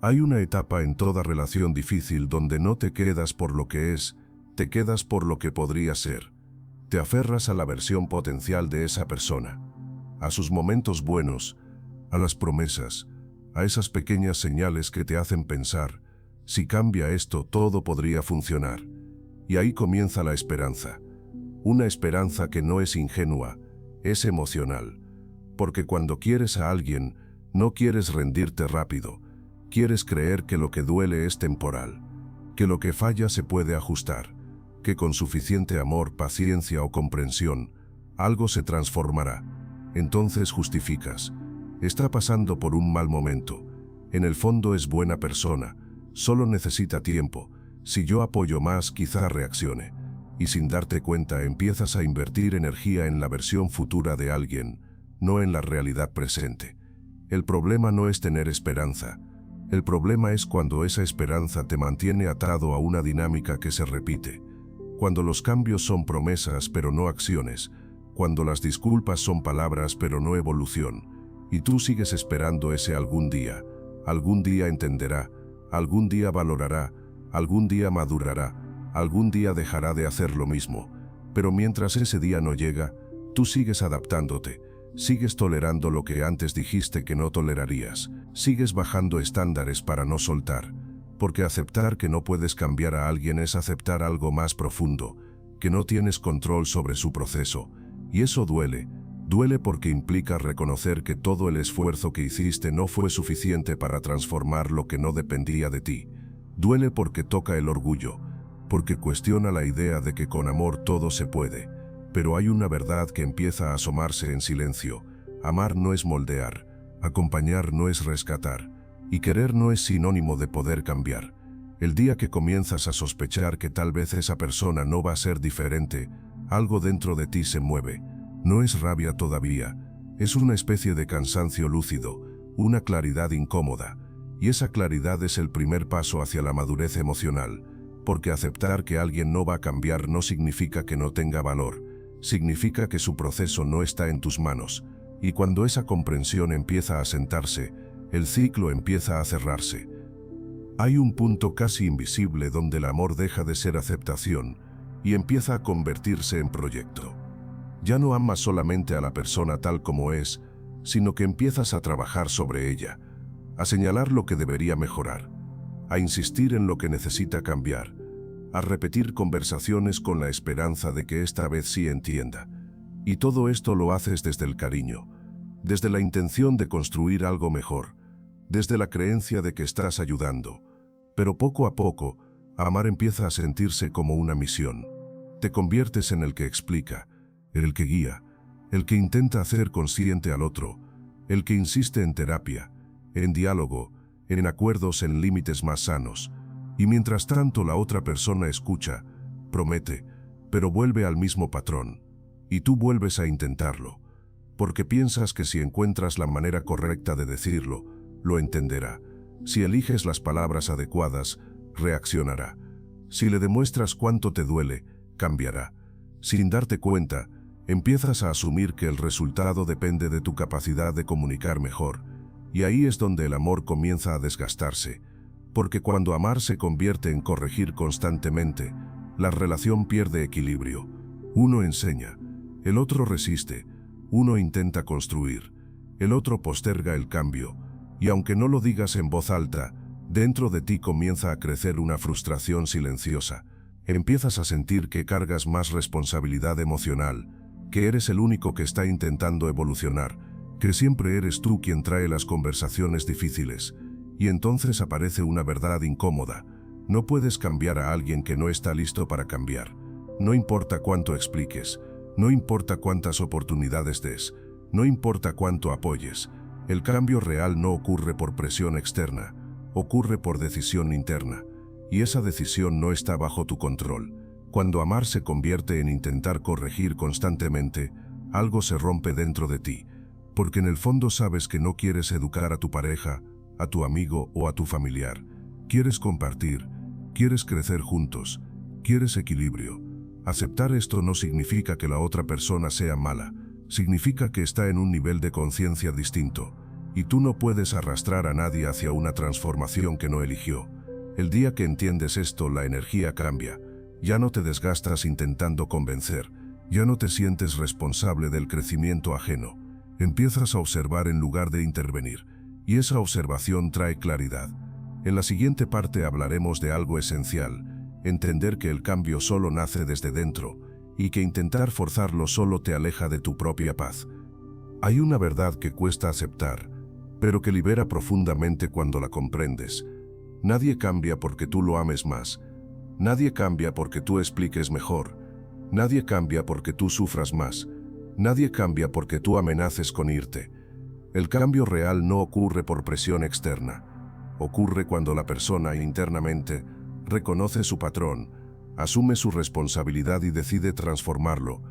Hay una etapa en toda relación difícil donde no te quedas por lo que es, te quedas por lo que podría ser. Te aferras a la versión potencial de esa persona, a sus momentos buenos, a las promesas, a esas pequeñas señales que te hacen pensar, si cambia esto todo podría funcionar. Y ahí comienza la esperanza. Una esperanza que no es ingenua, es emocional. Porque cuando quieres a alguien, no quieres rendirte rápido. Quieres creer que lo que duele es temporal, que lo que falla se puede ajustar, que con suficiente amor, paciencia o comprensión, algo se transformará. Entonces justificas. Está pasando por un mal momento. En el fondo es buena persona, solo necesita tiempo. Si yo apoyo más, quizá reaccione. Y sin darte cuenta empiezas a invertir energía en la versión futura de alguien, no en la realidad presente. El problema no es tener esperanza. El problema es cuando esa esperanza te mantiene atado a una dinámica que se repite. Cuando los cambios son promesas pero no acciones. Cuando las disculpas son palabras pero no evolución. Y tú sigues esperando ese algún día. Algún día entenderá, algún día valorará, algún día madurará, algún día dejará de hacer lo mismo. Pero mientras ese día no llega, tú sigues adaptándote. Sigues tolerando lo que antes dijiste que no tolerarías. Sigues bajando estándares para no soltar. Porque aceptar que no puedes cambiar a alguien es aceptar algo más profundo, que no tienes control sobre su proceso. Y eso duele. Duele porque implica reconocer que todo el esfuerzo que hiciste no fue suficiente para transformar lo que no dependía de ti. Duele porque toca el orgullo, porque cuestiona la idea de que con amor todo se puede. Pero hay una verdad que empieza a asomarse en silencio. Amar no es moldear, acompañar no es rescatar, y querer no es sinónimo de poder cambiar. El día que comienzas a sospechar que tal vez esa persona no va a ser diferente, algo dentro de ti se mueve. No es rabia todavía, es una especie de cansancio lúcido, una claridad incómoda, y esa claridad es el primer paso hacia la madurez emocional, porque aceptar que alguien no va a cambiar no significa que no tenga valor, significa que su proceso no está en tus manos, y cuando esa comprensión empieza a sentarse, el ciclo empieza a cerrarse. Hay un punto casi invisible donde el amor deja de ser aceptación y empieza a convertirse en proyecto. Ya no amas solamente a la persona tal como es, sino que empiezas a trabajar sobre ella, a señalar lo que debería mejorar, a insistir en lo que necesita cambiar, a repetir conversaciones con la esperanza de que esta vez sí entienda. Y todo esto lo haces desde el cariño, desde la intención de construir algo mejor, desde la creencia de que estás ayudando. Pero poco a poco, amar empieza a sentirse como una misión. Te conviertes en el que explica, el que guía, el que intenta hacer consciente al otro, el que insiste en terapia, en diálogo, en acuerdos, en límites más sanos. Y mientras tanto la otra persona escucha, promete, pero vuelve al mismo patrón. Y tú vuelves a intentarlo, porque piensas que si encuentras la manera correcta de decirlo, lo entenderá. Si eliges las palabras adecuadas, reaccionará. Si le demuestras cuánto te duele, cambiará. Sin darte cuenta, empiezas a asumir que el resultado depende de tu capacidad de comunicar mejor, y ahí es donde el amor comienza a desgastarse, porque cuando amar se convierte en corregir constantemente, la relación pierde equilibrio. Uno enseña, el otro resiste, uno intenta construir, el otro posterga el cambio, y aunque no lo digas en voz alta, dentro de ti comienza a crecer una frustración silenciosa. Empiezas a sentir que cargas más responsabilidad emocional, que eres el único que está intentando evolucionar, que siempre eres tú quien trae las conversaciones difíciles. Y entonces aparece una verdad incómoda. No puedes cambiar a alguien que no está listo para cambiar. No importa cuánto expliques, no importa cuántas oportunidades des, no importa cuánto apoyes. El cambio real no ocurre por presión externa, ocurre por decisión interna. Y esa decisión no está bajo tu control. Cuando amar se convierte en intentar corregir constantemente, algo se rompe dentro de ti, porque en el fondo sabes que no quieres educar a tu pareja, a tu amigo o a tu familiar. Quieres compartir, quieres crecer juntos, quieres equilibrio. Aceptar esto no significa que la otra persona sea mala, significa que está en un nivel de conciencia distinto. y tú no puedes arrastrar a nadie hacia una transformación que no eligió. El día que entiendes esto, la energía cambia. Ya no te desgastas intentando convencer, ya no te sientes responsable del crecimiento ajeno. Empiezas a observar en lugar de intervenir, y esa observación trae claridad. En la siguiente parte hablaremos de algo esencial: entender que el cambio solo nace desde dentro, y que intentar forzarlo solo te aleja de tu propia paz. Hay una verdad que cuesta aceptar, pero que libera profundamente cuando la comprendes. Nadie cambia porque tú lo ames más. Nadie cambia porque tú expliques mejor. Nadie cambia porque tú sufras más. Nadie cambia porque tú amenaces con irte. El cambio real no ocurre por presión externa. Ocurre cuando la persona internamente reconoce su patrón, asume su responsabilidad y decide transformarlo.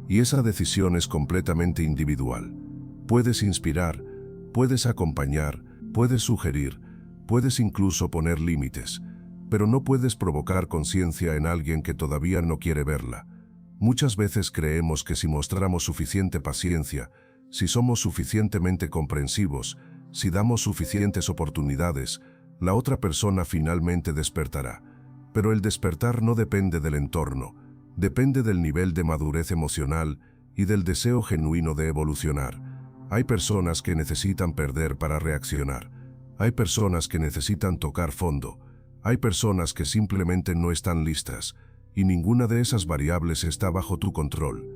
Y esa decisión es completamente individual. Puedes inspirar, puedes acompañar, puedes sugerir, puedes incluso poner límites, pero no puedes provocar conciencia en alguien que todavía no quiere verla. Muchas veces creemos que si mostramos suficiente paciencia, si somos suficientemente comprensivos, si damos suficientes oportunidades, la otra persona finalmente despertará. Pero el despertar no depende del entorno, depende del nivel de madurez emocional y del deseo genuino de evolucionar. Hay personas que necesitan perder para reaccionar. Hay personas que necesitan tocar fondo. Hay personas que simplemente no están listas, y ninguna de esas variables está bajo tu control.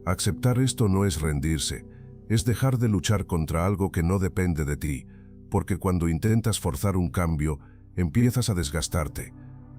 Aceptar esto no es rendirse, es dejar de luchar contra algo que no depende de ti, porque cuando intentas forzar un cambio, empiezas a desgastarte.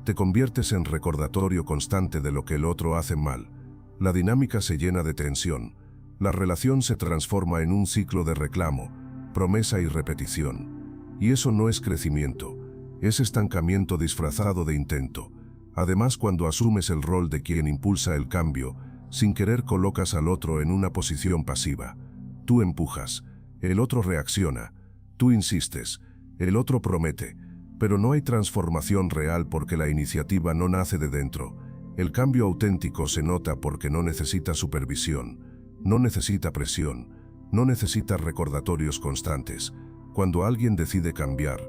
Te conviertes en recordatorio constante de lo que el otro hace mal. La dinámica se llena de tensión. La relación se transforma en un ciclo de reclamo, promesa y repetición. Y eso no es crecimiento, es estancamiento disfrazado de intento. Además, cuando asumes el rol de quien impulsa el cambio, sin querer colocas al otro en una posición pasiva. Tú empujas, el otro reacciona, tú insistes, el otro promete, pero no hay transformación real porque la iniciativa no nace de dentro. El cambio auténtico se nota porque no necesita supervisión, no necesita presión, no necesita recordatorios constantes. Cuando alguien decide cambiar,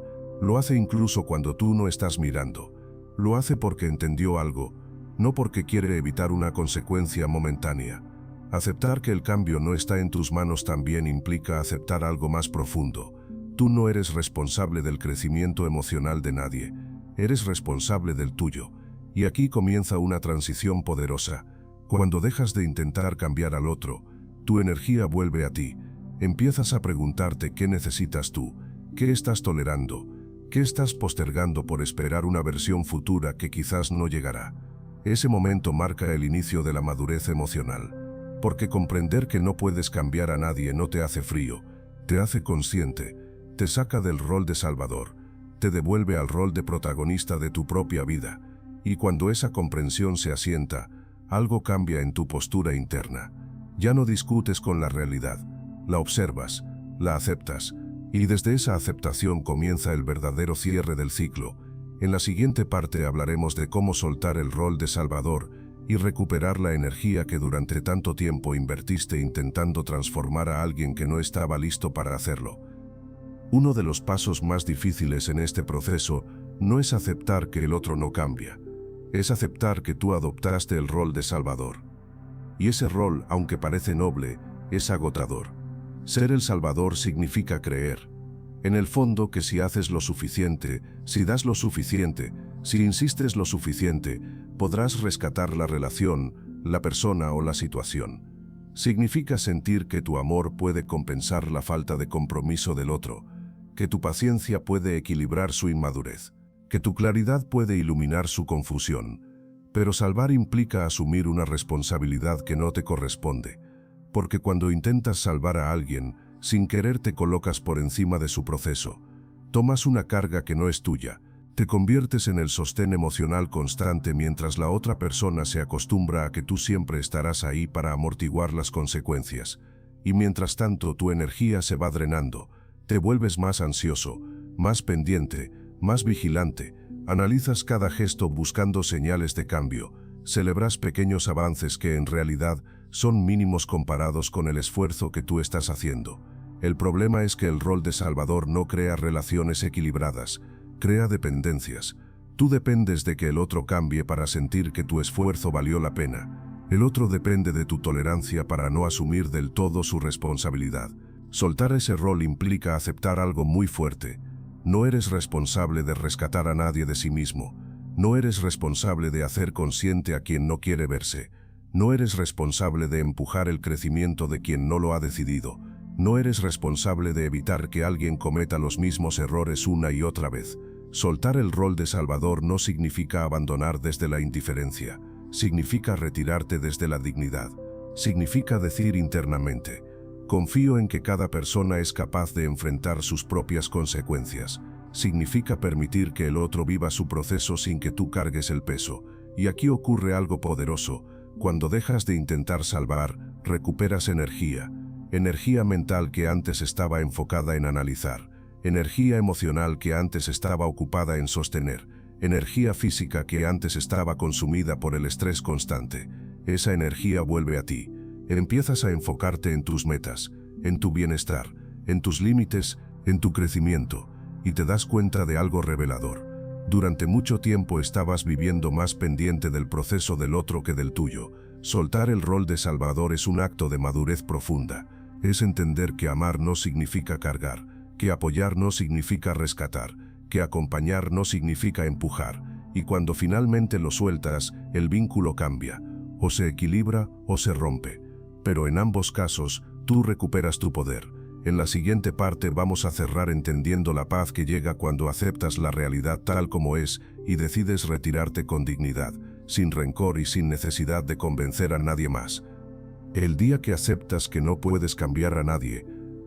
lo hace incluso cuando tú no estás mirando. Lo hace porque entendió algo, no porque quiere evitar una consecuencia momentánea. Aceptar que el cambio no está en tus manos también implica aceptar algo más profundo. Tú no eres responsable del crecimiento emocional de nadie, eres responsable del tuyo. Y aquí comienza una transición poderosa. Cuando dejas de intentar cambiar al otro, tu energía vuelve a ti. Empiezas a preguntarte qué necesitas tú, qué estás tolerando, qué estás postergando por esperar una versión futura que quizás no llegará. Ese momento marca el inicio de la madurez emocional, porque comprender que no puedes cambiar a nadie no te hace frío, te hace consciente, te saca del rol de salvador, te devuelve al rol de protagonista de tu propia vida, y cuando esa comprensión se asienta, algo cambia en tu postura interna. Ya no discutes con la realidad, la observas, la aceptas, y desde esa aceptación comienza el verdadero cierre del ciclo. En la siguiente parte hablaremos de cómo soltar el rol de salvador y recuperar la energía que durante tanto tiempo invertiste intentando transformar a alguien que no estaba listo para hacerlo. Uno de los pasos más difíciles en este proceso no es aceptar que el otro no cambia, es aceptar que tú adoptaste el rol de salvador. Y ese rol, aunque parece noble, es agotador. Ser el salvador significa creer, en el fondo, que si haces lo suficiente, si das lo suficiente, si insistes lo suficiente, podrás rescatar la relación, la persona o la situación. Significa sentir que tu amor puede compensar la falta de compromiso del otro, que tu paciencia puede equilibrar su inmadurez, que tu claridad puede iluminar su confusión. Pero salvar implica asumir una responsabilidad que no te corresponde, porque cuando intentas salvar a alguien, sin querer te colocas por encima de su proceso, tomas una carga que no es tuya, te conviertes en el sostén emocional constante mientras la otra persona se acostumbra a que tú siempre estarás ahí para amortiguar las consecuencias, y mientras tanto tu energía se va drenando, te vuelves más ansioso, más pendiente, más vigilante, analizas cada gesto buscando señales de cambio, celebras pequeños avances que en realidad son mínimos comparados con el esfuerzo que tú estás haciendo. El problema es que el rol de salvador no crea relaciones equilibradas, crea dependencias. Tú dependes de que el otro cambie para sentir que tu esfuerzo valió la pena. El otro depende de tu tolerancia para no asumir del todo su responsabilidad. Soltar ese rol implica aceptar algo muy fuerte. No eres responsable de rescatar a nadie de sí mismo. No eres responsable de hacer consciente a quien no quiere verse. No eres responsable de empujar el crecimiento de quien no lo ha decidido. No eres responsable de evitar que alguien cometa los mismos errores una y otra vez. Soltar el rol de salvador no significa abandonar desde la indiferencia. Significa retirarte desde la dignidad. Significa decir internamente: confío en que cada persona es capaz de enfrentar sus propias consecuencias. Significa permitir que el otro viva su proceso sin que tú cargues el peso. Y aquí ocurre algo poderoso. Cuando dejas de intentar salvar, recuperas energía. Energía mental que antes estaba enfocada en analizar. Energía emocional que antes estaba ocupada en sostener. Energía física que antes estaba consumida por el estrés constante. Esa energía vuelve a ti. Empiezas a enfocarte en tus metas, en tu bienestar, en tus límites, en tu crecimiento, y te das cuenta de algo revelador. Durante mucho tiempo estabas viviendo más pendiente del proceso del otro que del tuyo. Soltar el rol de salvador es un acto de madurez profunda. Es entender que amar no significa cargar, que apoyar no significa rescatar, que acompañar no significa empujar, y cuando finalmente lo sueltas, el vínculo cambia, o se equilibra o se rompe. Pero en ambos casos, tú recuperas tu poder. En la siguiente parte vamos a cerrar entendiendo la paz que llega cuando aceptas la realidad tal como es y decides retirarte con dignidad, sin rencor y sin necesidad de convencer a nadie más. El día que aceptas que no puedes cambiar a nadie,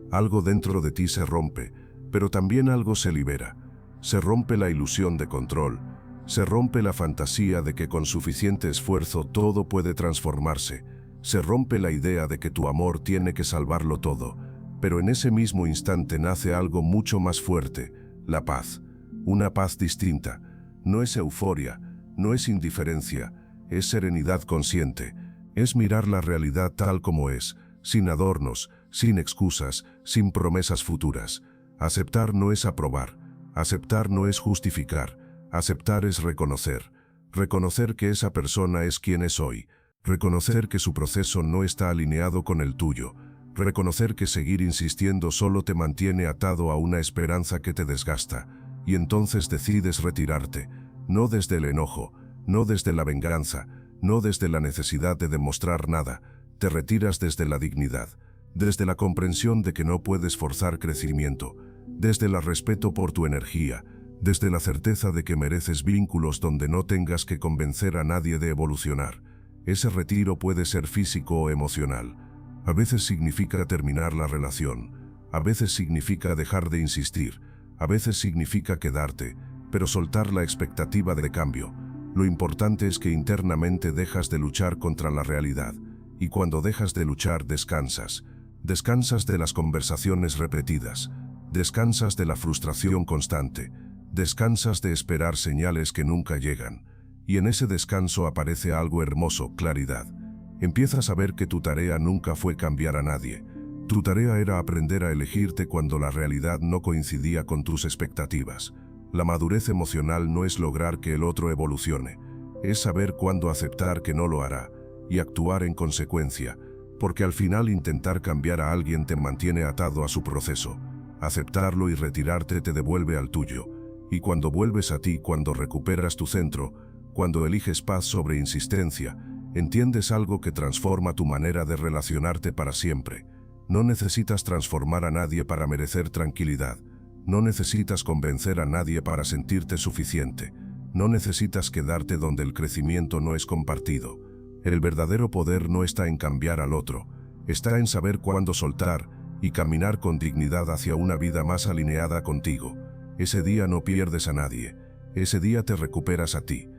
algo dentro de ti se rompe, pero también algo se libera. Se rompe la ilusión de control, se rompe la fantasía de que con suficiente esfuerzo todo puede transformarse, se rompe la idea de que tu amor tiene que salvarlo todo, pero en ese mismo instante nace algo mucho más fuerte, la paz. Una paz distinta. No es euforia, no es indiferencia, es serenidad consciente. Es mirar la realidad tal como es, sin adornos, sin excusas, sin promesas futuras. Aceptar no es aprobar, aceptar no es justificar, aceptar es reconocer. Reconocer que esa persona es quien es hoy, reconocer que su proceso no está alineado con el tuyo, reconocer que seguir insistiendo solo te mantiene atado a una esperanza que te desgasta, y entonces decides retirarte, no desde el enojo, no desde la venganza, no desde la necesidad de demostrar nada, te retiras desde la dignidad, desde la comprensión de que no puedes forzar crecimiento, desde el respeto por tu energía, desde la certeza de que mereces vínculos donde no tengas que convencer a nadie de evolucionar. Ese retiro puede ser físico o emocional. A veces significa terminar la relación, a veces significa dejar de insistir, a veces significa quedarte, pero soltar la expectativa de cambio. Lo importante es que internamente dejas de luchar contra la realidad, y cuando dejas de luchar descansas. Descansas de las conversaciones repetidas, descansas de la frustración constante, descansas de esperar señales que nunca llegan, y en ese descanso aparece algo hermoso, claridad. Empiezas a ver que tu tarea nunca fue cambiar a nadie. Tu tarea era aprender a elegirte cuando la realidad no coincidía con tus expectativas. La madurez emocional no es lograr que el otro evolucione, es saber cuándo aceptar que no lo hará y actuar en consecuencia, porque al final intentar cambiar a alguien te mantiene atado a su proceso. Aceptarlo y retirarte te devuelve al tuyo, y cuando vuelves a ti, cuando recuperas tu centro, cuando eliges paz sobre insistencia, entiendes algo que transforma tu manera de relacionarte para siempre. No necesitas transformar a nadie para merecer tranquilidad. No necesitas convencer a nadie para sentirte suficiente. No necesitas quedarte donde el crecimiento no es compartido. El verdadero poder no está en cambiar al otro, está en saber cuándo soltar y caminar con dignidad hacia una vida más alineada contigo. Ese día no pierdes a nadie, ese día te recuperas a ti.